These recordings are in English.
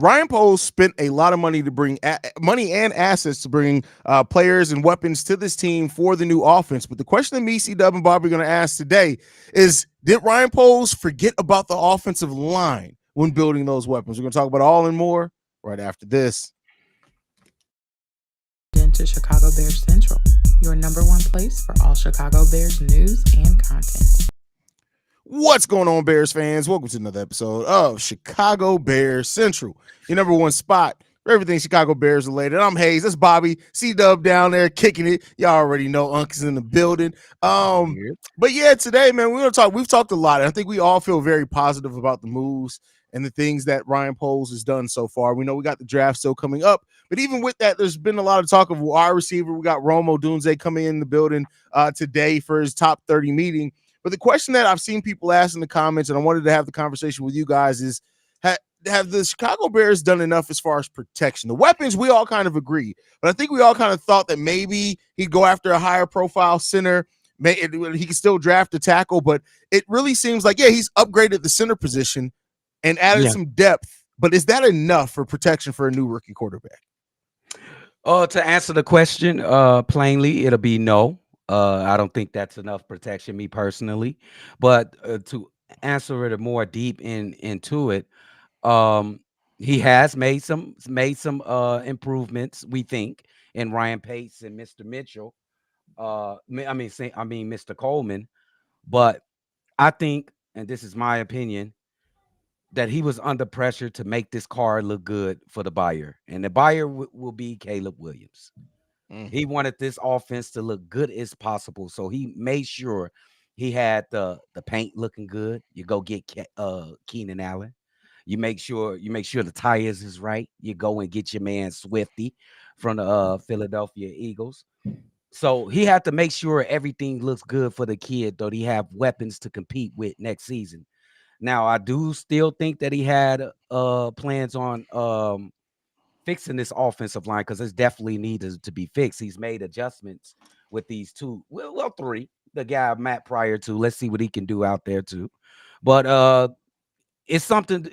Ryan Poles spent a lot of money to bring money and assets to bring players and weapons to this team for the new offense. But the question that me, C-Dub, and Bobby are going to ask today is, did Ryan Poles forget about the offensive line when building those weapons? We're going to talk about all and more right after this. Into Chicago Bears Central, your number one place for all Chicago Bears news and content. What's going on, Bears fans? Welcome to another episode of Chicago Bears Central, your number one spot for everything Chicago Bears related. I'm Haize. That's Bobby. C-Dub down there kicking it. Y'all already know Unc's in the building. But yeah, today, man, we're gonna talk. We've talked a lot. I think we all feel very positive about the moves and the things that Ryan Poles has done so far. We know we got the draft still coming up, but even with that, there's been a lot of talk of wide receiver. We got Odunze coming in the building today for his top 30 meeting. But the question that I've seen people ask in the comments, and I wanted to have the conversation with you guys, is have the Chicago Bears done enough as far as protection? The weapons, we all kind of agree, but I think we all kind of thought that maybe he'd go after a higher profile center. He can still draft a tackle, but it really seems like, yeah, he's upgraded the center position and added some depth. But is that enough for protection for a new rookie quarterback? To answer the question plainly, it'll be no. I don't think that's enough protection, me personally. But to answer it more deep into it, he has made some improvements, we think, in Ryan Pace and Mr. Mitchell. Mr. Coleman. But I think, and this is my opinion, that he was under pressure to make this car look good for the buyer, and the buyer will be Caleb Williams. He wanted this offense to look good as possible, so he made sure he had the paint looking good. You go get Keenan Allen. You make sure the tires is right. You go and get your man Swifty from the Philadelphia Eagles. So he had to make sure everything looks good for the kid, though he have weapons to compete with next season. Now, I do still think that he had plans on fixing this offensive line, because it's definitely needed to be fixed. He's made adjustments with these two, well, three. The guy Matt Pryor too. Let's see what he can do out there too. But it's something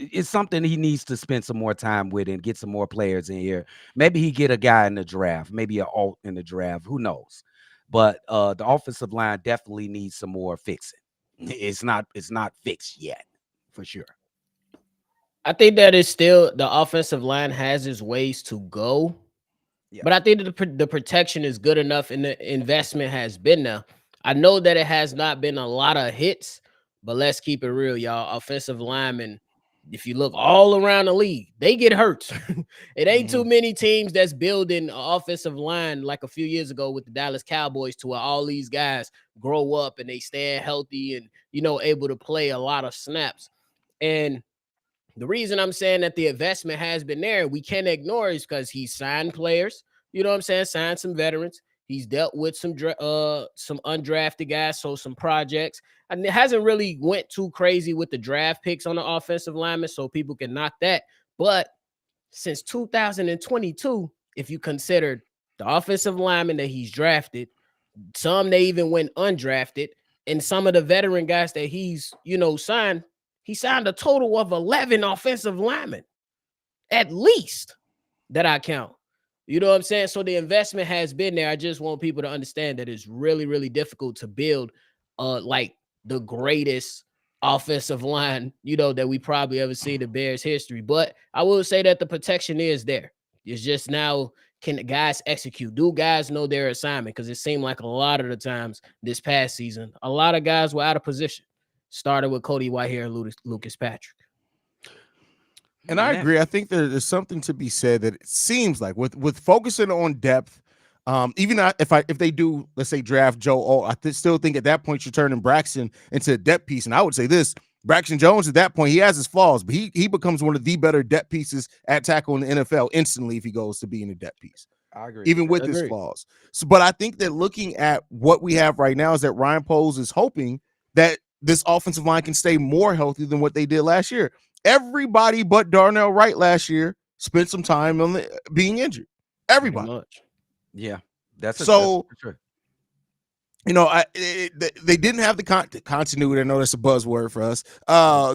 he needs to spend some more time with and get some more players in here. Maybe he get a guy in the draft, maybe an alt in the draft. Who knows? But the offensive line definitely needs some more fixing. It's not fixed yet, for sure. I think that is still, the offensive line has its ways to go, but I think that the protection is good enough and the investment has been there. I know that it has not been a lot of hits, but let's keep it real, y'all. Offensive linemen, if you look all around the league, they get hurt. It ain't too many teams that's building an offensive line like a few years ago with the Dallas Cowboys, to where all these guys grow up and they stay healthy and, able to play a lot of snaps. And the reason I'm saying that the investment has been there, we can't ignore, is because he signed players, signed some veterans. He's dealt with some undrafted guys, so some projects. And it hasn't really went too crazy with the draft picks on the offensive linemen, so people can knock that. But since 2022, if you considered the offensive linemen that he's drafted, some they even went undrafted, and some of the veteran guys that he's, signed, he signed a total of 11 offensive linemen, at least, that I count. You know what I'm saying? So the investment has been there. I just want people to understand that it's really, really difficult to build like the greatest offensive line, that we probably ever see in the Bears history. But I will say that the protection is there. It's just now, can the guys execute? Do guys know their assignment? Because it seemed like a lot of the times this past season, a lot of guys were out of position. Started with Cody Whitehair and Lucas Patrick. And I agree. I think there's something to be said that it seems like with focusing on depth, even if they do, let's say, draft Joe Alt, I still think at that point you're turning Braxton into a depth piece. And I would say this: Braxton Jones, at that point, he has his flaws, but he becomes one of the better depth pieces at tackle in the NFL instantly if he goes to being a depth piece. I agree. Even with his flaws. So, but I think that looking at what we have right now is that Ryan Poles is hoping that this offensive line can stay more healthy than what they did last year. Everybody but Darnell Wright last year spent some time on being injured. Everybody. Yeah, that's so. True. they didn't have the continuity. I know that's a buzzword for us.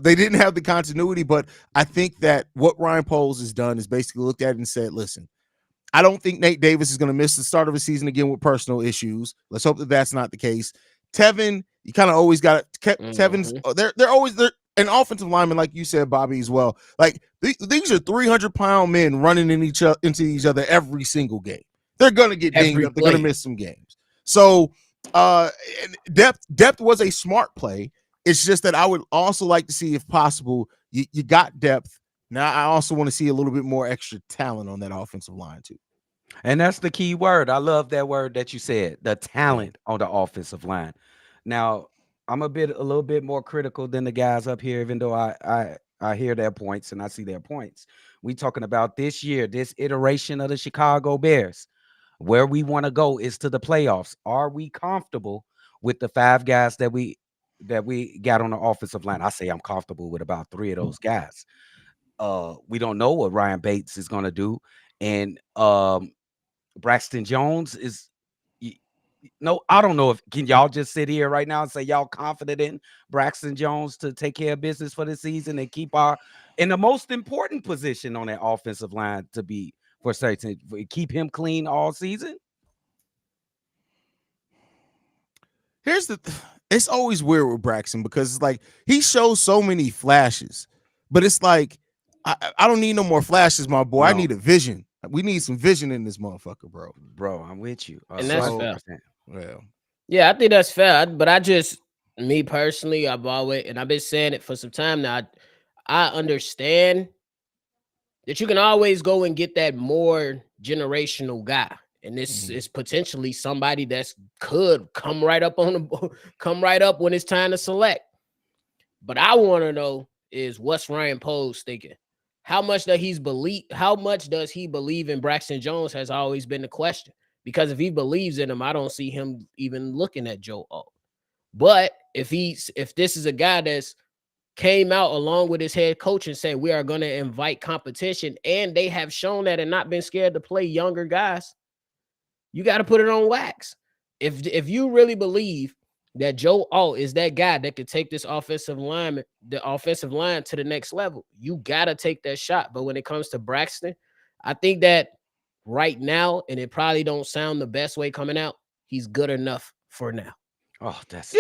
They didn't have the continuity, but I think that what Ryan Poles has done is basically looked at it and said, listen, I don't think Nate Davis is going to miss the start of the season again with personal issues. Let's hope that that's not the case. Tevin, you kind of always got it. Tevin's they're always an offensive lineman, like you said, Bobby, as well. Like these are 300-pound men running into each other every single game. They're gonna get dinged up. They're gonna miss some games. So depth was a smart play. It's just that I would also like to see, if possible, you got depth. Now I also want to see a little bit more extra talent on that offensive line too. And that's the key word. I love that word that you said, the talent on the offensive line. Now, I'm a little bit more critical than the guys up here, even though I hear their points and I see their points. We talking about this year, this iteration of the Chicago Bears. Where we want to go is to the playoffs. Are we comfortable with the 5 guys that we got on the offensive line? I say I'm comfortable with about 3 of those guys. We don't know what Ryan Bates is going to do, and Braxton Jones is. No, I don't know if can y'all just sit here right now and say y'all confident in Braxton Jones to take care of business for the season and keep our in the most important position on that offensive line to be for certain, keep him clean all season? Here's it's always weird with Braxton because it's like he shows so many flashes, but it's like I don't need no more flashes, my boy. No. I need a vision. We need some vision in this motherfucker, bro. Bro, I'm with you. And that's fair. Well, yeah, I think that's fair. But me personally, I've been saying it for some time now. I understand that you can always go and get that more generational guy. And this is potentially somebody that's could come right up when it's time to select. But I want to know is what's Ryan Poles thinking? How much does he believe in Braxton Jones has always been the question. Because if he believes in him, I don't see him even looking at Joe Alt. But if this is a guy that's came out along with his head coach and said we are going to invite competition, and they have shown that and not been scared to play younger guys, you got to put it on wax. If you really believe that Joe Alt is that guy that could take this offensive line to the next level, you got to take that shot. But when it comes to Braxton, I think that right now, and it probably don't sound the best way coming out, he's good enough for now. Oh, that's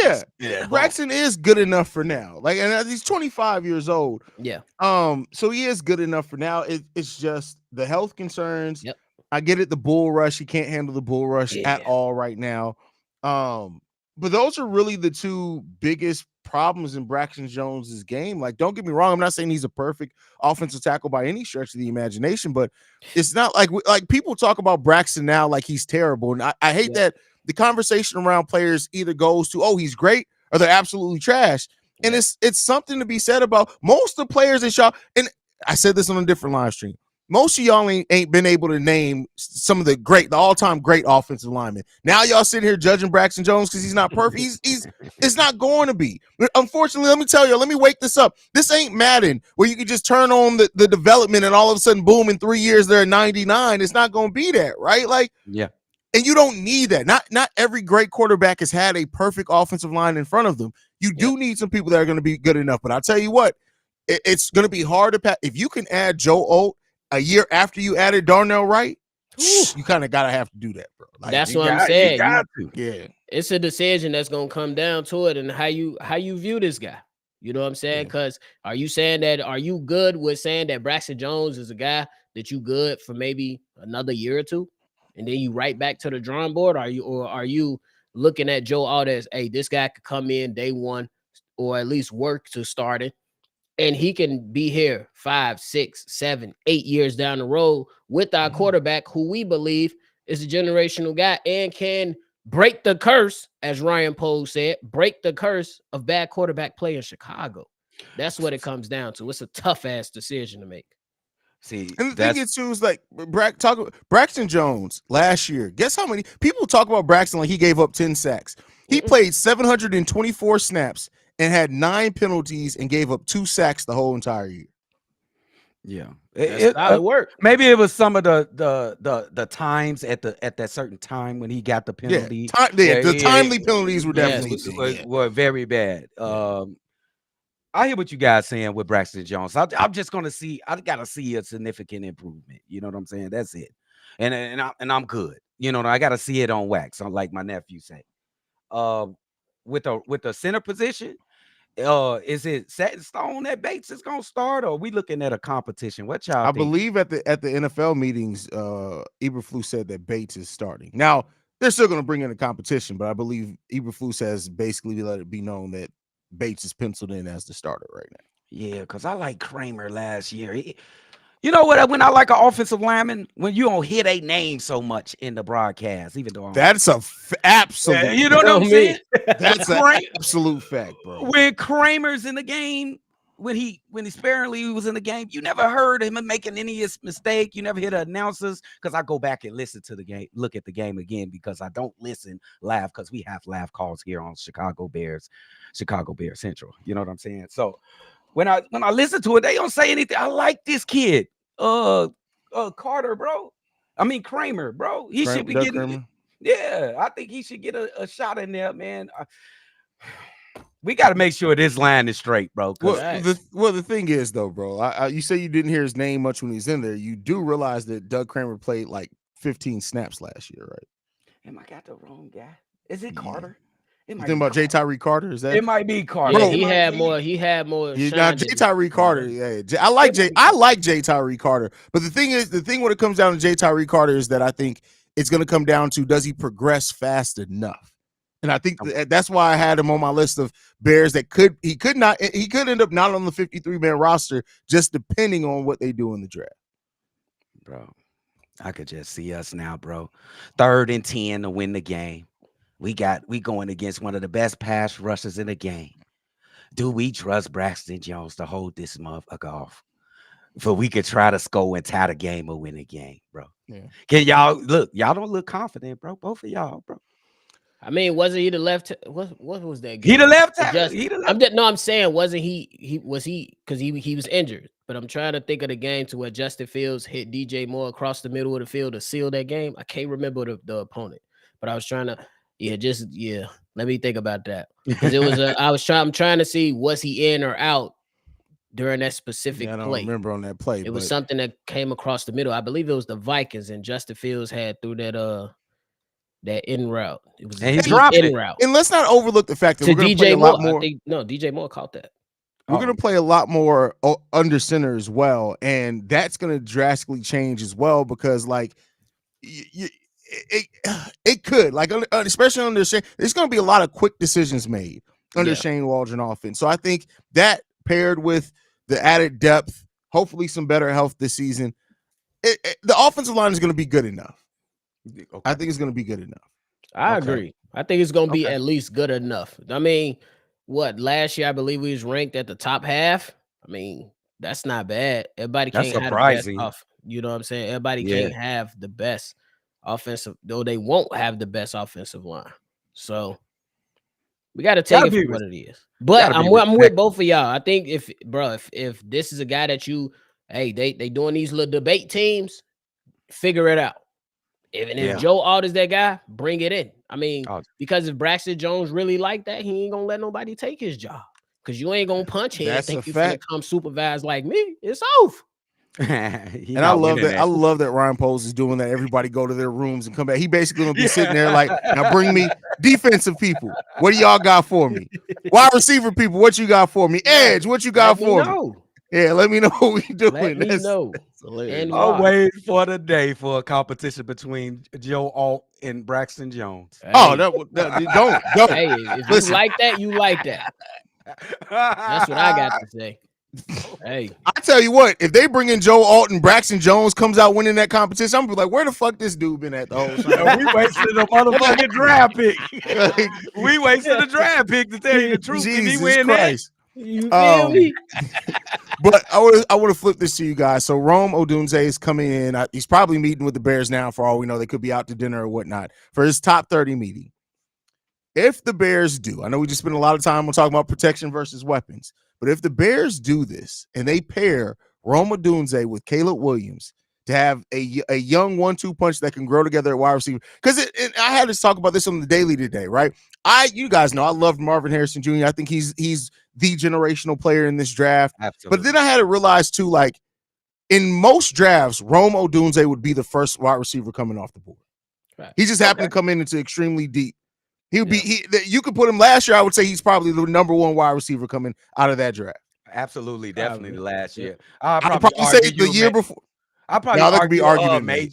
Braxton is good enough for now. Like, and he's 25 years old. Yeah. So he is good enough for now. It's just the health concerns. Yep. I get it. The bull rush. He can't handle the bull rush at all right now. But those are really the 2 biggest problems in Braxton Jones's game. Like, don't get me wrong. I'm not saying he's a perfect offensive tackle by any stretch of the imagination, but it's not like people talk about Braxton now like he's terrible. And I hate that the conversation around players either goes to, oh, he's great, or they're absolutely trash. And it's something to be said about most of the players that y'all, and I said this on a different live stream, most of y'all ain't been able to name some of the all-time great offensive linemen. Now y'all sitting here judging Braxton Jones because he's not perfect. It's not going to be. Unfortunately, let me tell you, let me wake this up. This ain't Madden where you can just turn on the development and all of a sudden, boom, in 3 years they're 99. It's not going to be that, right? Like, yeah. And you don't need that. Not every great quarterback has had a perfect offensive line in front of them. You do need some people that are going to be good enough. But I'll tell you what, it's going to be hard to pass. If you can add Joe Alt a year after you added Darnell Wright, you kind of got to have to do that, bro. Like, that's what I'm saying. Yeah. It's a decision that's going to come down to it and how you view this guy. You know what I'm saying? Because are you good with saying that Braxton Jones is a guy that you good for maybe another year or two? And then you right back to the drawing board? Are you looking at Joe Alt as, hey, this guy could come in day one or at least work to start it, and he can be here 5, 6, 7, 8 years down the road with our quarterback, who we believe is a generational guy and can break the curse, as Ryan Poles said, break the curse of bad quarterback play in Chicago. That's what it comes down to. It's a tough ass decision to make. See, and the thing is, too, is like Braxton Jones last year. Guess how many people talk about Braxton like he gave up 10 sacks? He played 724 snaps and had 9 penalties and gave up 2 sacks the whole entire year. Yeah, That's solid work. Maybe it was some of the times at that certain time when he got the penalty. The timely penalties were definitely were very bad. I hear what you guys saying with Braxton Jones. I'm just gonna see. I gotta see a significant improvement. You know what I'm saying? That's it. And I'm good. You know, I gotta see it on wax. Like my nephew said. With the center position, is it set in stone that Bates is gonna start, or are we looking at a competition? What y'all think? believe at the NFL meetings, Eberflus said that Bates is starting. Now they're still gonna bring in a competition, but I believe Eberflus has basically let it be known that Bates is penciled in as the starter right now. Yeah, because I like Kramer last year. You know what? When I like an offensive lineman, when you don't hear their name so much in the broadcast, even though that's absolute. You know what I'm saying? That's an absolute fact, bro. When Kramer's in the game, when he sparingly was in the game, you never heard him making any mistake. You never hear the announcers, because I go back and listen to the game, look at the game again, because I don't listen live, because we have live calls here on Chicago Bears Central. You know what I'm saying? So when I listen to it, they don't say anything. I like this kid, Carter, bro. I mean Kramer, bro. He should be getting. Kramer. Yeah, I think he should get a shot in there, man. We got to make sure this line is straight, bro. The thing is, though, bro, you say you didn't hear his name much when he's in there. You do realize that Doug Kramer played like 15 snaps last year, right? Am I got the wrong guy? Is it Carter? You think about J. Tyree Carter? Is that? It might be Carter. Yeah, he had more. He had more. Now J. Tyree Carter. Yeah, I like J. Tyree Carter. But the thing when it comes down to J. Tyree Carter is that I think it's going to come down to, does he progress fast enough? And I think that's why I had him on my list of Bears that he could end up not on the 53-man roster, just depending on what they do in the draft. Bro, I could just see us now, bro. 3rd and 10 to win the game. We going against one of the best pass rushers in the game. Do we trust Braxton Jones to hold this motherfucker off? For we could try to score and tie the game or win the game, bro. Yeah. Can y'all look? Y'all don't look confident, bro. Both of y'all, bro. I mean, wasn't he the left? What was that game? He the left tackle. I'm saying, wasn't he? Was he? Because he was injured. But I'm trying to think of the game to where Justin Fields hit DJ Moore across the middle of the field to seal that game. I can't remember the opponent, but I was trying to. Let me think about that, because it was I'm trying to see, was he in or out during that specific play. I don't remember on that play. It was something that came across the middle. I believe it was the Vikings, and Justin Fields had through that in route. It was and he dropped in it. route. And let's not overlook the fact that we're going to play a lot more. DJ Moore caught that. We're going to play a lot more under center as well, and that's going to drastically change as well, because like it could, like, especially under Shane, there's going to be a lot of quick decisions made under Shane Waldron offense. So I think that paired with the added depth, hopefully some better health this season, the offensive line is going to be good enough. Okay. I think it's going to be good enough. I agree. I think it's going to be at least good enough. I mean, last year I believe we was ranked at the top half. I mean, that's not bad. Everybody can't have the best you know what I'm saying? Everybody can't have the best offensive, though they won't have the best offensive line. So we got to take it for what it is. But I'm with both of y'all. I think if this is a guy that they doing these little debate teams, figure it out. If Joe Alt is that guy, bring it in. I mean, because if Braxton Jones really like that, he ain't gonna let nobody take his job. Because you ain't gonna punch him and think you're gonna come supervise like me. It's off. And I love that. I love that Ryan Poles is doing that. Everybody go to their rooms and come back. He basically gonna be sitting there like, now bring me defensive people. What do y'all got for me? Wide receiver people, what you got for me? Edge, what you got for me? Yeah, let me know what we doing. Let me know. I'm waiting for the day for a competition between Joe Alt and Braxton Jones. Hey. Oh, don't. Hey, if you like that, you like that. That's what I got to say. Hey, I tell you what, if they bring in Joe Alt and Braxton Jones comes out winning that competition, I'm gonna be like, where the fuck this dude been at the whole time? We wasted a motherfucking draft pick. We wasted a draft pick, to tell you the truth. Jesus Christ. You feel me? But I want to flip this to you guys. So Rome Odunze is coming in. He's probably meeting with the Bears now. For all we know, they could be out to dinner or whatnot for his top 30 meeting. If the Bears do, I know we just spent a lot of time on talking about protection versus weapons, but if the Bears do this and they pair Rome Odunze with Caleb Williams to have a young 1-2 punch that can grow together at wide receiver. Because I had to talk about this on the daily today, right? You guys know I loved Marvin Harrison Jr. I think he's the generational player in this draft. Absolutely. But then I had to realize too, like in most drafts, Rome Odunze would be the first wide receiver coming off the board. Right. He just happened to come into extremely deep. You could put him last year. I would say he's probably the number one wide receiver coming out of that draft. Absolutely, definitely the last year. I'd probably say the year before. I'll probably argue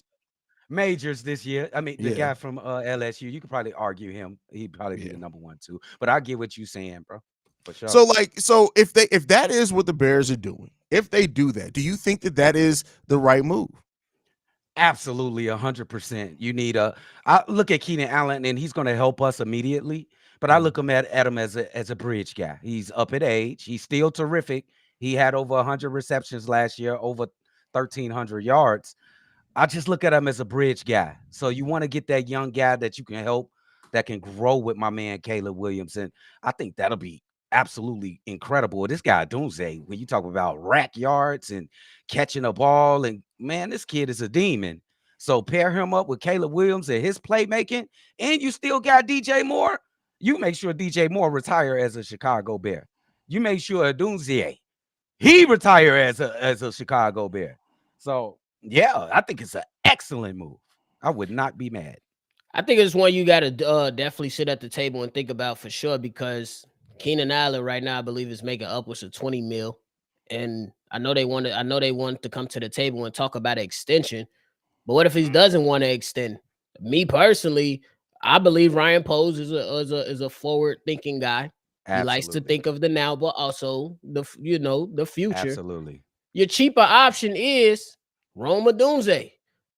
Majors this year. I mean, the guy from LSU. You could probably argue him. He'd probably be the number 1, too. But I get what you're saying, bro. For sure. So if that is what the Bears are doing, if they do that, do you think that is the right move? Absolutely, 100%. You need I look at Keenan Allen, and he's going to help us immediately. But I look at him as a bridge guy. He's up in age. He's still terrific. He had over 100 receptions last year, over 1,300 yards. I just look at him as a bridge guy. So you want to get that young guy that you can help, that can grow with my man Caleb Williams, and I think that'll be absolutely incredible. This guy Odunze, when you talk about rack yards and catching a ball, and man, this kid is a demon. So pair him up with Caleb Williams and his playmaking, and you still got DJ Moore. You make sure DJ Moore retire as a Chicago Bear. You make sure Odunze, he retire as a Chicago Bear. So yeah, I think it's an excellent move. I would not be mad. I think it's one you got to definitely sit at the table and think about for sure, because Keenan Allen right now, I believe, is making upwards of $20 million, and I know they want to come to the table and talk about an extension. But what if he doesn't want to extend? Me personally, I believe Ryan Poles is a forward thinking guy. Absolutely. He likes to think of the now, but also the future. Absolutely. Your cheaper option is Rome Odunze,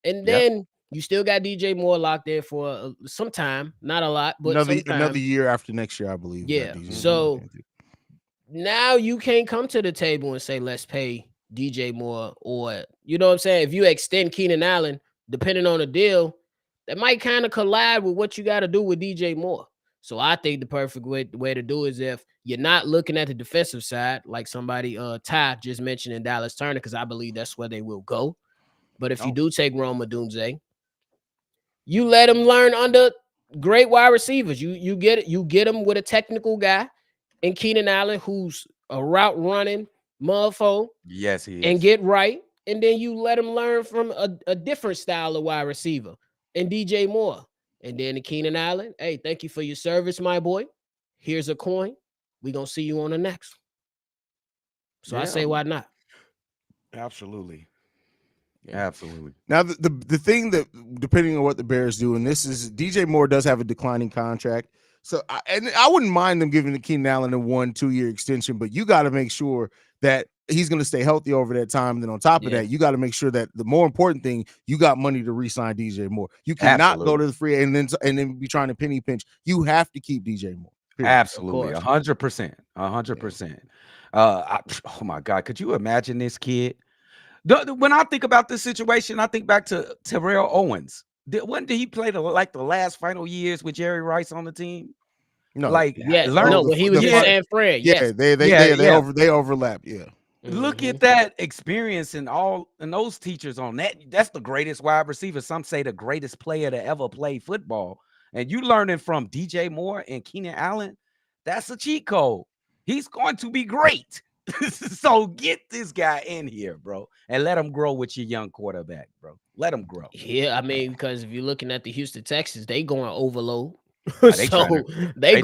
and then you still got DJ Moore locked in for some time, not a lot, but another year after next year, I believe. Yeah. So now you can't come to the table and say, let's pay DJ Moore, or you know what I'm saying? If you extend Keenan Allen, depending on the deal, that might kind of collide with what you got to do with DJ Moore. So I think the perfect way to do is if you're not looking at the defensive side, like somebody Ty just mentioned in Dallas Turner, because I believe that's where they will go. But if you do take Rome Odunze, you let him learn under great wide receivers. You get him with a technical guy in Keenan Allen, who's a route running motherfucker. Yes, he is. And get right. And then you let him learn from a different style of wide receiver and DJ Moore. And then the Keenan Allen, hey, thank you for your service, my boy. Here's a coin. We're going to see you on the next. So I say, why not? Absolutely. Absolutely. Now, the thing that, depending on what the Bears do, and this is DJ Moore does have a declining contract. So, I wouldn't mind them giving the Keenan Allen a 1-2 year extension, but you got to make sure that he's going to stay healthy over that time. And then on top of that, you got to make sure that the more important thing, you got money to re-sign DJ Moore. You cannot go to the free and then be trying to penny pinch. You have to keep DJ Moore. Period. Absolutely, 100%, 100%. Oh my God, could you imagine this kid? When I think about this situation, I think back to Terrell Owens. When did he play the last final years with Jerry Rice on the team? No, when he was in San Fran. They overlap. Yeah. Look at that experience and those teachers on that. That's the greatest wide receiver. Some say the greatest player to ever play football. And you learning from DJ Moore and Keenan Allen, that's a cheat code. He's going to be great. So get this guy in here, bro, and let him grow with your young quarterback, bro. Let him grow. Yeah, I mean, because if you're looking at the Houston Texans, they going overload. They going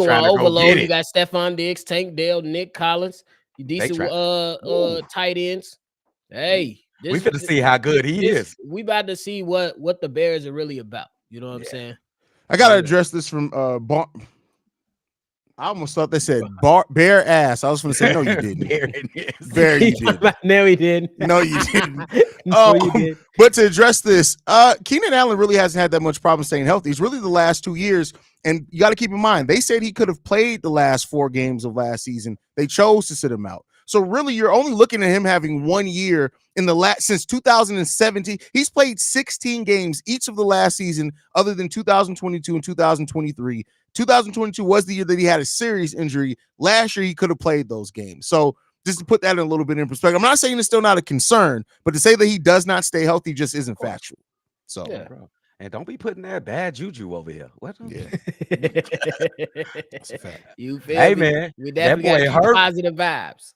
overload. You got Stephon Diggs, Tank Dell, Nick Collins, decent tight ends. Hey, we finna see how good he is. We about to see what the Bears are really about. You know what I'm saying? I gotta address this from I almost thought they said bare ass. I was going to say, no, you didn't. Bear, you didn't. No, he didn't. No, you didn't. No, you did. But to address this, Keenan Allen really hasn't had that much problem staying healthy. It's really the last 2 years. And you got to keep in mind, they said he could have played the last 4 games of last season. They chose to sit him out. So really, you're only looking at him having 1 year in the since 2017. He's played 16 games each of the last season, other than 2022 and 2023. 2022 was the year that he had a serious injury. Last year, he could have played those games. So just to put that in a little bit in perspective. I'm not saying it's still not a concern, but to say that he does not stay healthy just isn't factual. So, bro. And don't be putting that bad juju over here. What? Yeah. That's a fact. You feel Hey, me? man, We that definitely boy got Herbert. positive vibes.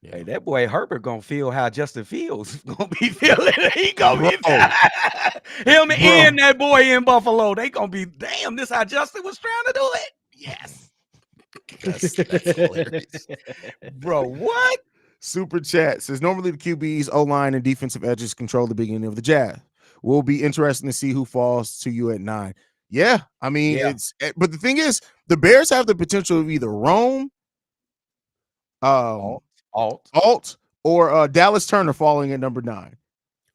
Hey, that boy Herbert gonna feel how Justin Fields gonna be feeling. He gonna be him and that boy in Buffalo. They gonna be damn. This how Justin was trying to do it. Yes, that's hilarious, bro. What? Super chat says normally the QBs, O-line, and defensive edges control the beginning of the draft. Will be interesting to see who falls to you at 9. Yeah, I mean but the thing is, the Bears have the potential of either Rome, Alt, or Dallas Turner falling at number 9.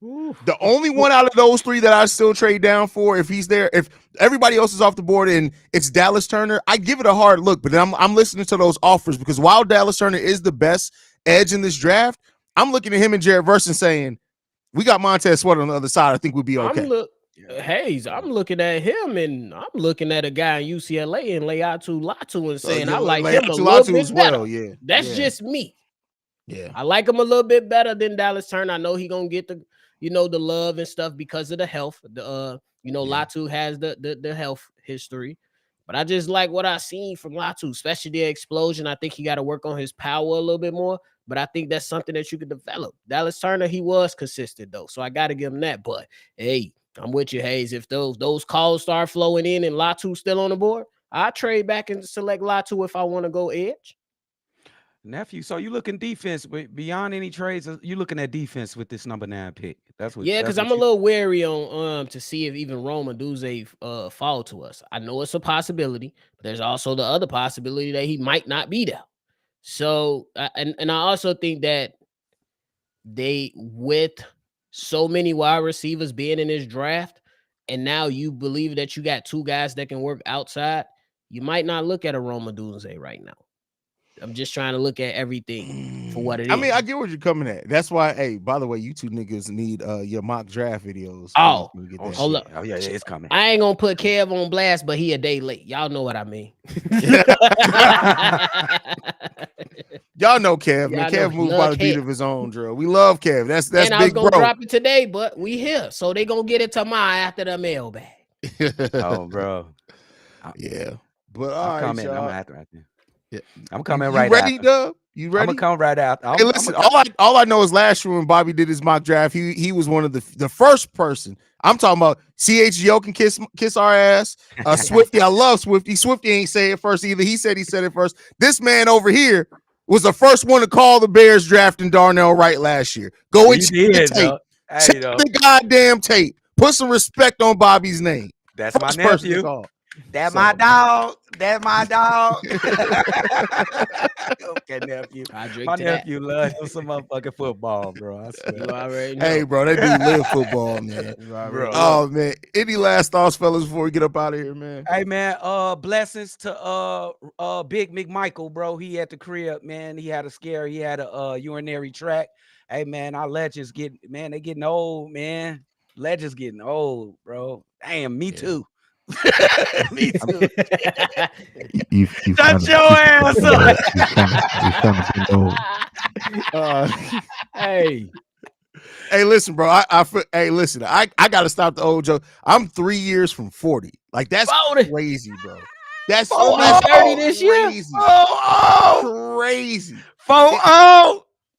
The only one out of those 3 that I still trade down for, if he's there, if everybody else is off the board and it's Dallas Turner, I give it a hard look. But then I'm listening to those offers because while Dallas Turner is the best edge in this draft, I'm looking at him and Jared Verse and saying, we got Montez Sweat on the other side. I think we'd be okay. Haize, I'm looking at him and I'm looking at a guy in UCLA and Laiatu Latu and saying I like him a little bit as well. Yeah, that's just me. Yeah, I like him a little bit better than Dallas Turner. I know he gonna get the the love and stuff because of the health. Latu has the health history, but I just like what I seen from Latu, especially the explosion. I think he got to work on his power a little bit more. But I think that's something that you could develop. Dallas Turner, he was consistent though, so I got to give him that. But hey, I'm with you, Haize. If those calls start flowing in and Latu still on the board, I trade back and select Latu if I want to go edge. Nephew, so you looking defense beyond any trades? You looking at defense with this number 9 pick? That's what. Yeah, because I'm a little wary on to see if even Rome and Odunze fall to us. I know it's a possibility, but there's also the other possibility that he might not be there. So, and I also think that they, with so many wide receivers being in this draft, and now you believe that you got 2 guys that can work outside, you might not look at a Rome Odunze right now. I'm just trying to look at everything for what it is. I mean, I get where you're coming at. That's why, hey, by the way, you 2 niggas need your mock draft videos. Hold up. Oh, yeah, it's coming. I ain't gonna put Kev on blast, but he a day late. Y'all know what I mean. Y'all know Kev, man. Kev moves by the beat of his own drill. We love Kev. That's and big, bro. I was gonna drop it today, but we here, so they gonna get it tomorrow after the mailbag. Oh, bro. Yeah, but I'm coming. y'all. I'm after. Yeah. I'm coming right ready, after. Dub? You ready? I'm gonna come right out. Hey, listen, all I know is last year when Bobby did his mock draft, he was one of the first person. I'm talking about CHGO can kiss our ass. Swifty, I love Swifty. Swifty ain't say it first either. He said it first. This man over here was the first one to call the Bears drafting Darnell Wright last year. Go and check the tape. Check the goddamn tape. Put some respect on Bobby's name. That's first my nephew. That's my dog. That's my dog. Okay, nephew. My nephew loves some motherfucking football, bro. I swear. You already know. Hey, bro, that dude live football, man. Bro. Oh, man. Any last thoughts, fellas, before we get up out of here, man? Hey, man. Blessings to Big McMichael, bro. He at the crib, man. He had a scare. He had a urinary tract. Hey, man, our legends they getting old, man. Legends getting old, bro. Damn, me too. Me too. You shut your ass up. Hey, listen, bro. I gotta stop the old joke. I'm 3 years from 40. Like that's crazy, bro. That's 30 this year. Crazy.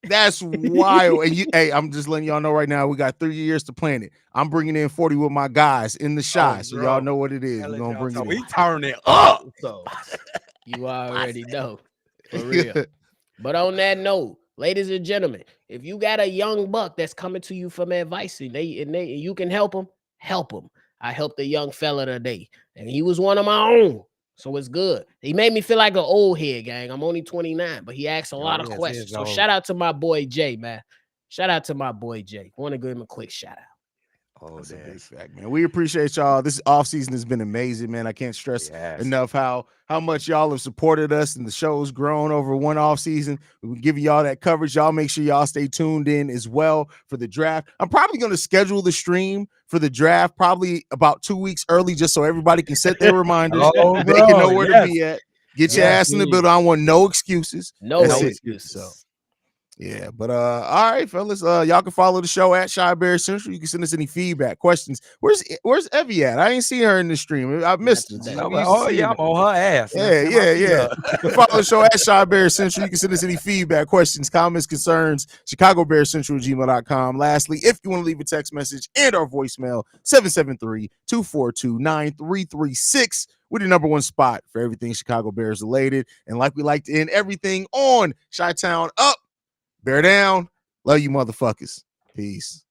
That's wild. And I'm just letting y'all know right now, we got 3 years to plan it. I'm bringing in 40 with my guys in the shot, so y'all know what it is. We're gonna bring it. We turn it up. So you already know, for real. But on that note, ladies and gentlemen, if you got a young buck that's coming to you from advice and you can help him, help him. I helped a young fella today, and he was one of my own. So it's good. He made me feel like an old head, gang. I'm only 29, but he asked a lot of questions. So shout out to my boy Jay, man. Shout out to my boy Jay. Want to give him a quick shout out. Oh, that's a big fact, man. We appreciate y'all. This offseason has been amazing, man. I can't stress enough how much y'all have supported us, and the show's grown over one offseason. We're giving y'all that coverage. Y'all make sure y'all stay tuned in as well for the draft. I'm probably going to schedule the stream for the draft probably about 2 weeks early, just so everybody can set their reminders. They can know where to be at. Get your ass in the building. I want no excuses. No excuses. So Yeah, but all right, fellas. Y'all can follow the show at Shy Bear Central. You can send us any feedback, questions. Where's Evie at? I ain't seen her in the stream. I missed it. today. We used to Oh see yeah, her. I'm on her ass. Yeah. You can follow the show at Shy Bear Central. You can send us any feedback, questions, comments, concerns, ChicagoBearCentral@gmail.com. Lastly, if you want to leave a text message and our voicemail, 773-242-9336. We're the number one spot for everything Chicago Bears related. And like we like to end everything on Chi-Town up, bear down. Love you, motherfuckers. Peace.